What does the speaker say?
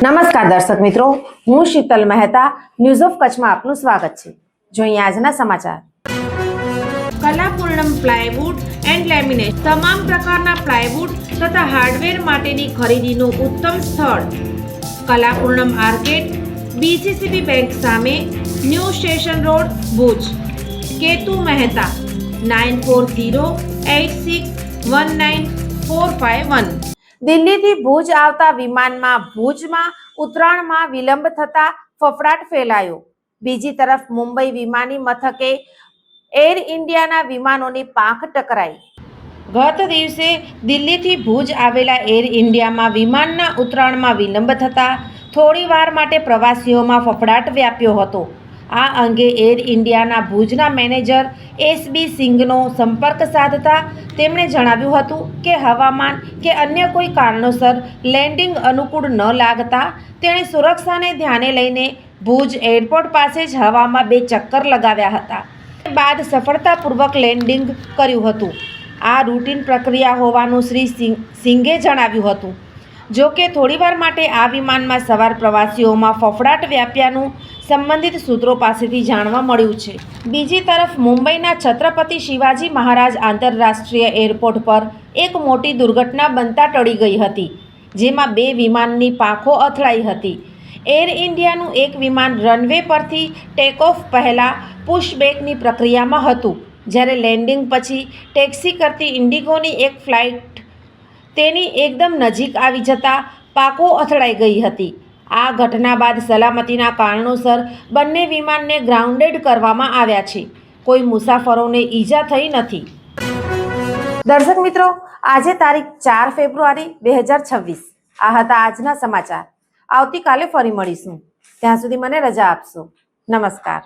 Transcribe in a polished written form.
નમસ્કાર દર્શક મિત્રો, હું શીતલ મહેતા ન્યૂઝ ઓફ કચ્છમાં આપનું સ્વાગત છે। જોઈએ આજના સમાચાર। કલાપૂર્ણમ પ્લાયવુડ એન્ડ લેમિનેટ તમામ પ્રકારના પ્લાયવુડ તથા હાર્ડવેર માટેની ખરીદીનું ઉત્તમ સ્થળ કલાપૂર્ણમ આર્કેડ, બીસીસીબી બેંક સામે, new station road, Bhuj. Ketu Mehta 9408619451। દિલ્હીથી ભુજ આવતા વિમાનમાં ભુજમાં ઉતરાણમાં વિલંબ થતા ફફડાટ ફેલાયો। બીજી તરફ મુંબઈ વિમાની મથકે એર ઇન્ડિયાના વિમાનોની પાંખ ટકરાઈ। ગત દિવસે દિલ્હીથી ભુજ આવેલા એર ઇન્ડિયામાં વિમાનના ઉતરાણમાં વિલંબ થતા થોડીવાર માટે પ્રવાસીઓમાં ફફડાટ વ્યાપ્યો હતો। આ અંગે એર ઇન્ડિયાના ભુજના મેનેજર એસબી સિંઘનો સંપર્ક સાધતા તેમણે જણાવ્યું હતું કે હવામાન કે અન્ય કોઈ કારણોસર લેન્ડિંગ અનુકૂળ ન લાગતા તેણે સુરક્ષાને ધ્યાને લઈને ભુજ એરપોર્ટ પાસે જ હવામાં 2 ચક્કર લગાવ્યા હતા। બાદ સફળતાપૂર્વક લેન્ડિંગ કર્યું હતું। આ રૂટીન પ્રક્રિયા હોવાનું શ્રી સિંઘે જણાવ્યું હતું। જો કે થોડીવાર માટે આ વિમાનમાં સવાર પ્રવાસીઓમાં ફફડાટ વ્યાપ્યાનું સંબંધિત સૂત્રો પાસેથી જાણવા મળ્યું છે। બીજી તરફ મુંબઈના છત્રપતિ શિવાજી મહારાજ આંતરરાષ્ટ્રીય એરપોર્ટ પર એક મોટી દુર્ઘટના બનતા ટળી ગઈ હતી, જેમાં 2 વિમાનની પાંખો અથડાઈ હતી। એર ઇન્ડિયાનું એક વિમાન રનવે પરથી ટેકઓફ પહેલાં પુશબેકની પ્રક્રિયામાં હતું, જ્યારે લેન્ડિંગ પછી ટેક્સી કરતી ઇન્ડિગોની એક ફ્લાઇટ તેની એકદમ નજીક આવી જતાં પાંખો અથડાઈ ગઈ હતી। આ ઘટના બાદ સલામતીના કારણોસર બંને વિમાનને ગ્રાઉન્ડેડ કરવામાં આવ્યા છે। કોઈ મુસાફરોને ઈજા થઈ નથી। દર્શક મિત્રો, આજે તારીખ 4 ફેબ્રુઆરી 2026 આ હતા આજના સમાચાર। આવતીકાલે ફરી મળીશું, ત્યાં સુધી મને રજા આપશો। નમસ્કાર।